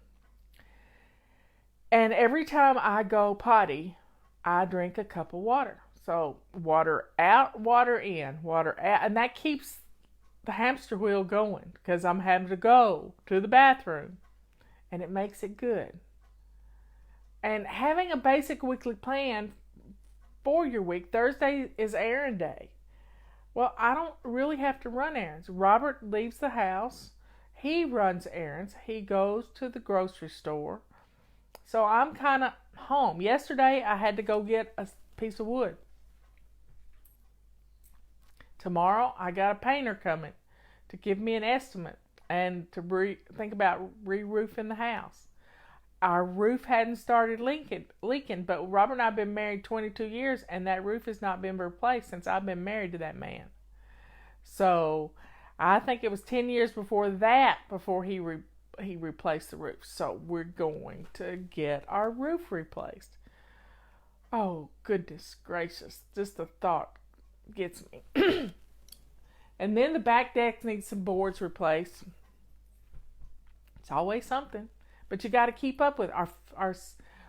And every time I go potty, I drink a cup of water. So water out, water in, water out. And that keeps the hamster wheel going because I'm having to go to the bathroom. And it makes it good. And having a basic weekly plan for your week. Thursday is errand day. Well, I don't really have to run errands. Robert leaves the house. He runs errands. He goes to the grocery store. So I'm kind of home. Yesterday, I had to go get a piece of wood. Tomorrow, I got a painter coming to give me an estimate and to think about re-roofing the house. Our roof hadn't started leaking, but Robert and I have been married 22 years, and that roof has not been replaced since I've been married to that man. So I think it was 10 years before he replaced the roof. So we're going to get our roof replaced. Oh, goodness gracious. Just the thought gets me. And then the back deck needs some boards replaced. It's always something. But you got to keep up with our.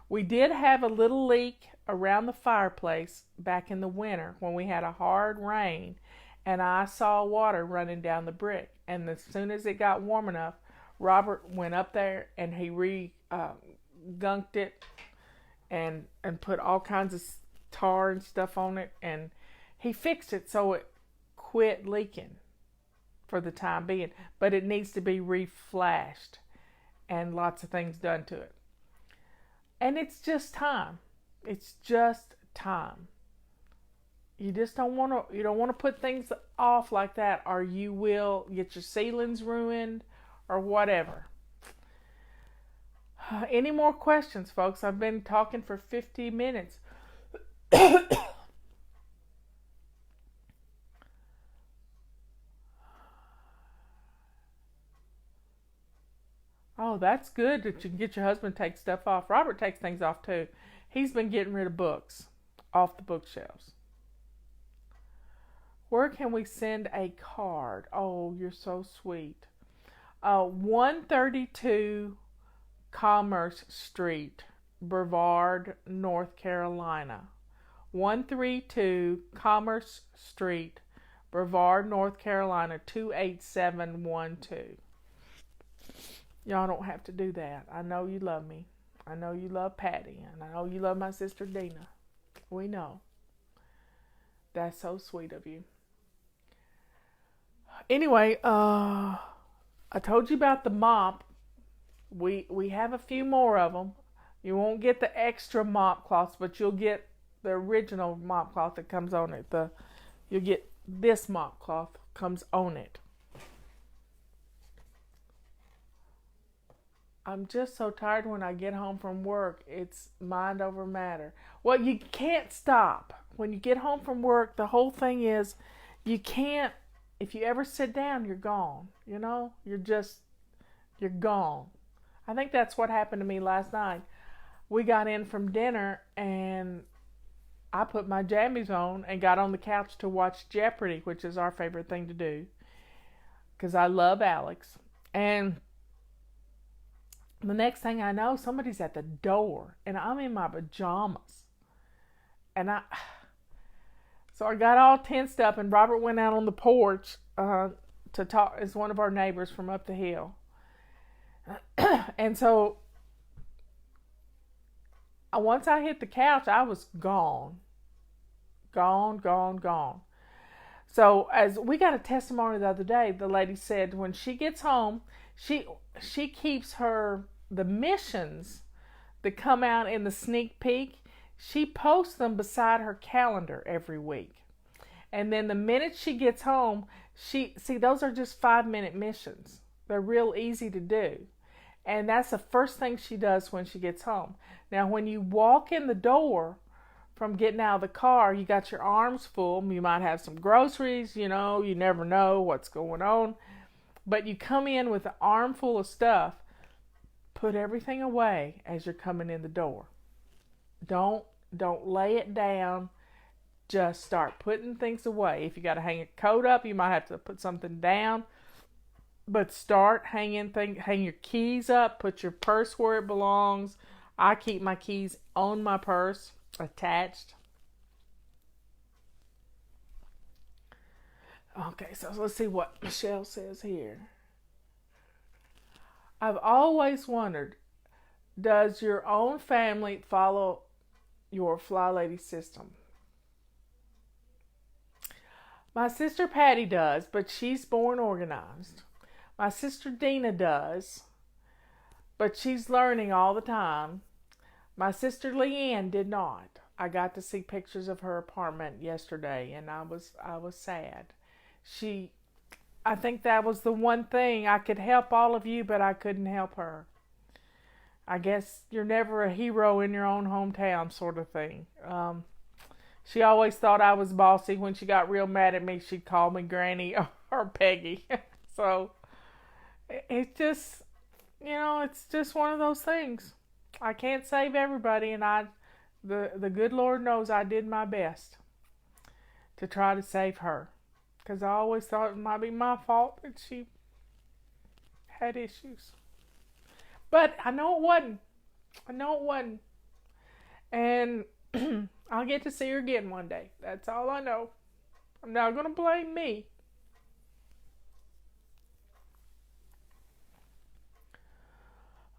We did have a little leak around the fireplace back in the winter when we had a hard rain, and I saw water running down the brick. And as soon as it got warm enough, Robert went up there and he gunked it and put all kinds of tar and stuff on it, and he fixed it so it quit leaking for the time being. But it needs to be reflashed and lots of things done to it. And it's just time. It's just time. You just don't want to put things off like that, or you will get your ceilings ruined or whatever. Any more questions, folks? I've been talking for 50 minutes. Oh, that's good that you can get your husband to take stuff off. Robert takes things off too. He's been getting rid of books off the bookshelves. Where can we send a card? Oh, you're so sweet. 132 Commerce Street, Brevard, North Carolina. 132 Commerce Street, Brevard, North Carolina, 28712. Y'all don't have to do that. I know you love me. I know you love Patty. And I know you love my sister Dina. We know. That's so sweet of you. Anyway, I told you about the mop. We have a few more of them. You won't get the extra mop cloths, but you'll get the original mop cloth that comes on it. You'll get this mop cloth comes on it. I'm just so tired when I get home from work. It's mind over matter. Well, you can't stop. When you get home from work, the whole thing is you can't, if you ever sit down, you're gone. You know, you're gone. I think that's what happened to me last night. We got in from dinner and I put my jammies on and got on the couch to watch Jeopardy, which is our favorite thing to do because I love Alex. And the next thing I know, somebody's at the door, and I'm in my pajamas. So I got all tensed up, and Robert went out on the porch to talk. It's one of our neighbors from up the hill. And so once I hit the couch, I was gone. Gone. So as we got a testimony the other day, the lady said when she gets home, she keeps the missions that come out in the sneak peek, she posts them beside her calendar every week. And then the minute she gets home, those are just 5-minute missions. They're real easy to do. And that's the first thing she does when she gets home. Now, when you walk in the door from getting out of the car, you got your arms full. You might have some groceries, you know, you never know what's going on. But you come in with an armful of stuff. Put everything away as you're coming in the door. Don't lay it down. Just start putting things away. If you got to hang a coat up, you might have to put something down. But start hanging things. Hang your keys up. Put your purse where it belongs. I keep my keys on my purse, attached. Okay, so let's see what Michelle says here. I've always wondered, does your own family follow your Fly Lady system? My sister Patty does, but she's born organized. My sister Dina does, but she's learning all the time. My sister Leanne did not. I got to see pictures of her apartment yesterday, and I was sad. I think that was the one thing. I could help all of you, but I couldn't help her. I guess you're never a hero in your own hometown, sort of thing. She always thought I was bossy. When she got real mad at me, she'd call me Granny or Peggy. So it's just, it's just one of those things. I can't save everybody, and the good Lord knows I did my best to try to save her. Because I always thought it might be my fault that she had issues. But I know it wasn't. And I'll get to see her again one day. That's all I know. I'm not going to blame me.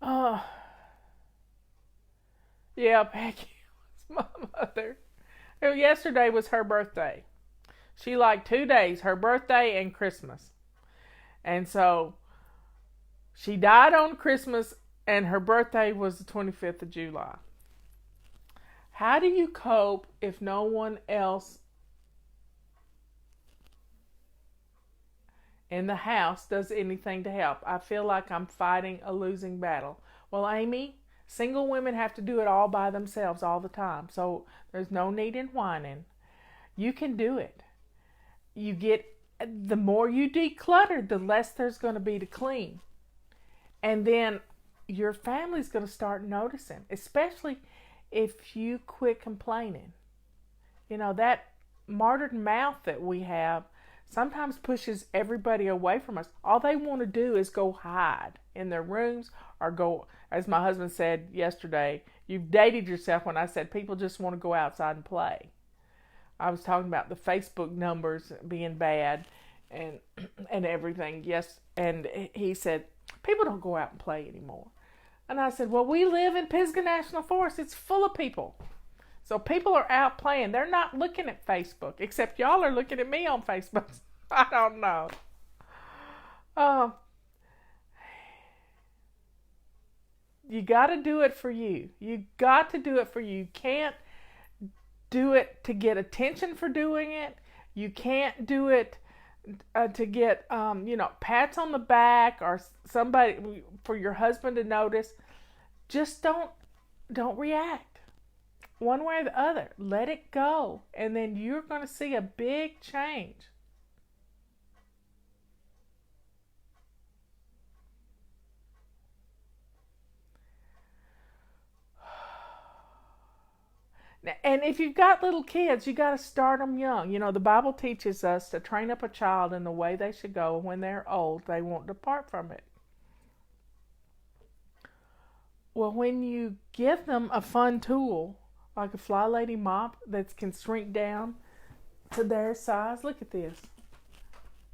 Yeah, Peggy was my mother. Yesterday was her birthday. She liked 2 days, her birthday and Christmas. And so she died on Christmas, and her birthday was the 25th of July. How do you cope if no one else in the house does anything to help? I feel like I'm fighting a losing battle. Well, Amy, single women have to do it all by themselves all the time. So there's no need in whining. You can do it. The more you declutter, the less there's going to be to clean. And then your family's going to start noticing, especially if you quit complaining. That martyred mouth that we have sometimes pushes everybody away from us. All they want to do is go hide in their rooms or go, as my husband said yesterday, you've dated yourself when I said people just want to go outside and play. I was talking about the Facebook numbers being bad and everything. Yes, and he said, people don't go out and play anymore. And I said, well, we live in Pisgah National Forest. It's full of people. So people are out playing. They're not looking at Facebook, except y'all are looking at me on Facebook. I don't know. You got to do it for you. You got to do it for you. You can't do it to get attention for doing it. You can't do it to get pats on the back or somebody for your husband to notice. Just don't react one way or the other. Let it go, and then you're going to see a big change. And if you've got little kids, you got to start them young. The Bible teaches us to train up a child in the way they should go. When they're old, they won't depart from it. Well, when you give them a fun tool, like a Fly Lady mop that can shrink down to their size, look at this.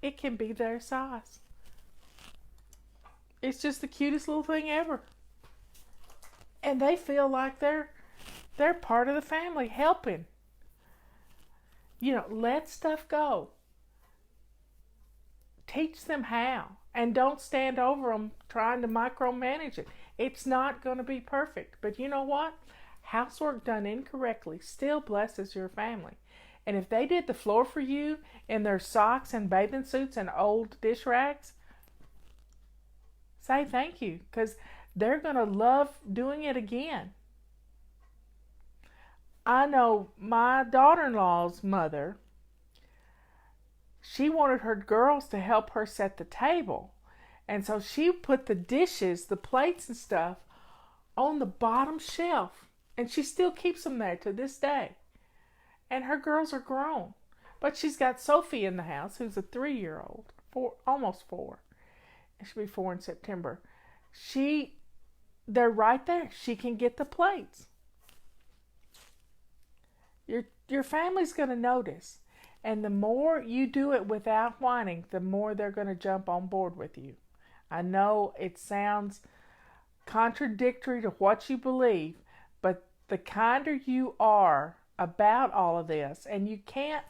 It can be their size. It's just the cutest little thing ever. And they feel like they're part of the family, helping. Let stuff go. Teach them how. And don't stand over them trying to micromanage it. It's not going to be perfect. But you know what? Housework done incorrectly still blesses your family. And if they did the floor for you in their socks and bathing suits and old dish rags, say thank you, because they're going to love doing it again. I know my daughter-in-law's mother, she wanted her girls to help her set the table. And so she put the dishes, the plates and stuff on the bottom shelf. And she still keeps them there to this day. And her girls are grown. But she's got Sophie in the house, who's a 3-year-old, almost 4. She'll be 4 in September. They're right there. She can get the plates. Your family's going to notice. And the more you do it without whining, the more they're going to jump on board with you. I know it sounds contradictory to what you believe, but the kinder you are about all of this, and you can't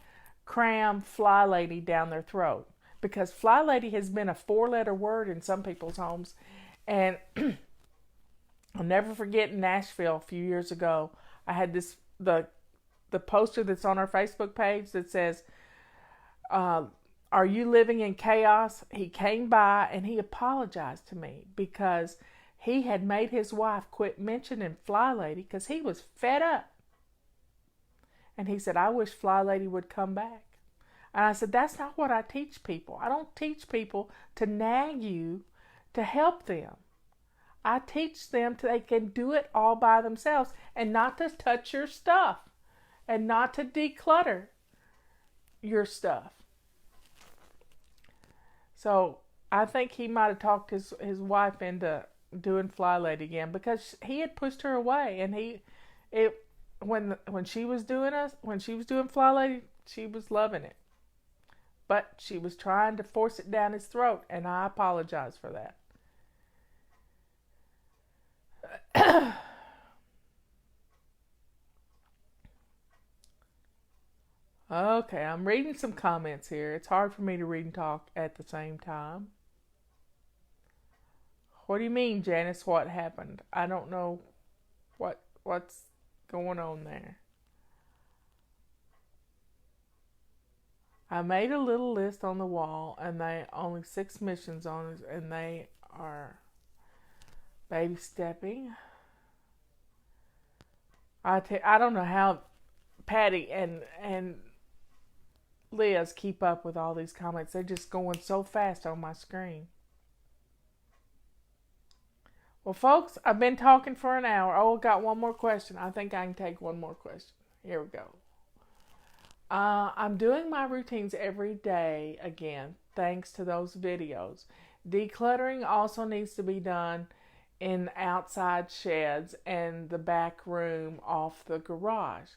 cram Fly Lady down their throat, because Fly Lady has been a 4-letter word in some people's homes. And I'll never forget in Nashville a few years ago, I had the poster that's on our Facebook page that says, are you living in chaos? He came by and he apologized to me because he had made his wife quit mentioning Fly Lady because he was fed up. And he said, I wish Fly Lady would come back. And I said, that's not what I teach people. I don't teach people to nag you to help them. I teach them they can do it all by themselves and not to touch your stuff and not to declutter your stuff. So I think he might have talked his wife into doing Fly Lady again because he had pushed her away, and when she was doing Fly Lady, she was loving it. But she was trying to force it down his throat, and I apologize for that. Okay, I'm reading some comments here. It's hard for me to read and talk at the same time. What do you mean, Janice? What happened? I don't know what's going on there. I made a little list on the wall, and they only 6 missions on it, and they are baby stepping. I don't know how Patty and Liz keep up with all these comments. They're just going so fast on my screen. Well, folks, I've been talking for an hour. Oh, got one more question. I think I can take one more question. Here we go. I'm doing my routines every day again, thanks to those videos. Decluttering also needs to be done in outside sheds and the back room off the garage.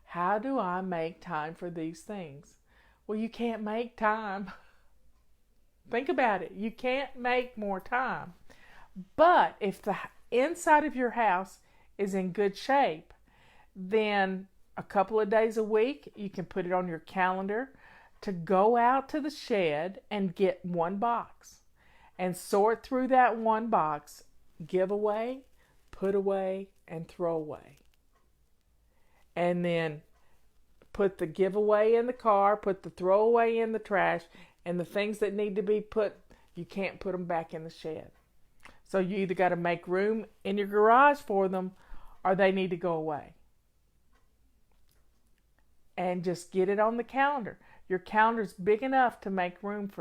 How do I make time for these things? Well, you can't make time. Think about it. You can't make more time. But if the inside of your house is in good shape, then a couple of days a week, you can put it on your calendar to go out to the shed and get one box and sort through that one box, give away, put away, and throw away. And then put the giveaway in the car, put the throwaway in the trash, and the things that need to be put, you can't put them back in the shed. So you either got to make room in your garage for them, or they need to go away. And just get it on the calendar. Your calendar's big enough to make room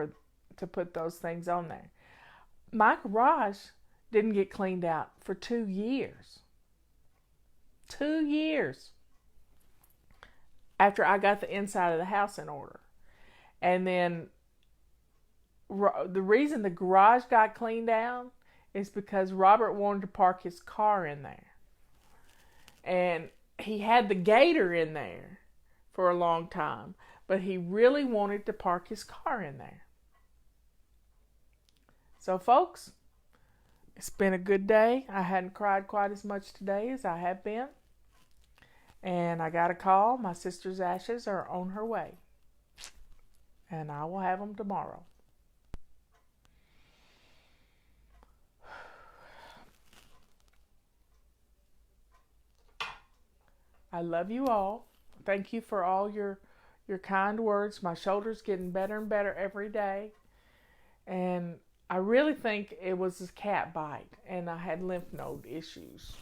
to put those things on there. My garage didn't get cleaned out for 2 years. 2 years after I got the inside of the house in order. And then the reason the garage got cleaned out is because Robert wanted to park his car in there. And he had the gator in there for a long time, but he really wanted to park his car in there. So folks, it's been a good day. I hadn't cried quite as much today as I have been. And I got a call. My sister's ashes are on her way. And I will have them tomorrow. I love you all. Thank you for all your kind words. My shoulder's getting better and better every day. And I really think it was a cat bite and I had lymph node issues.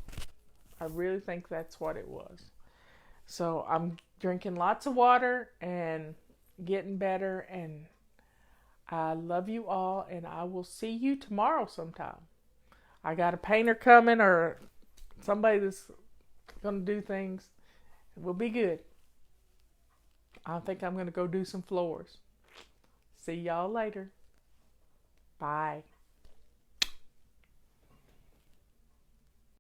I really think that's what it was. So I'm drinking lots of water and getting better. And I love you all. And I will see you tomorrow sometime. I got a painter coming or somebody that's going to do things. It will be good. I think I'm going to go do some floors. See y'all later. Bye.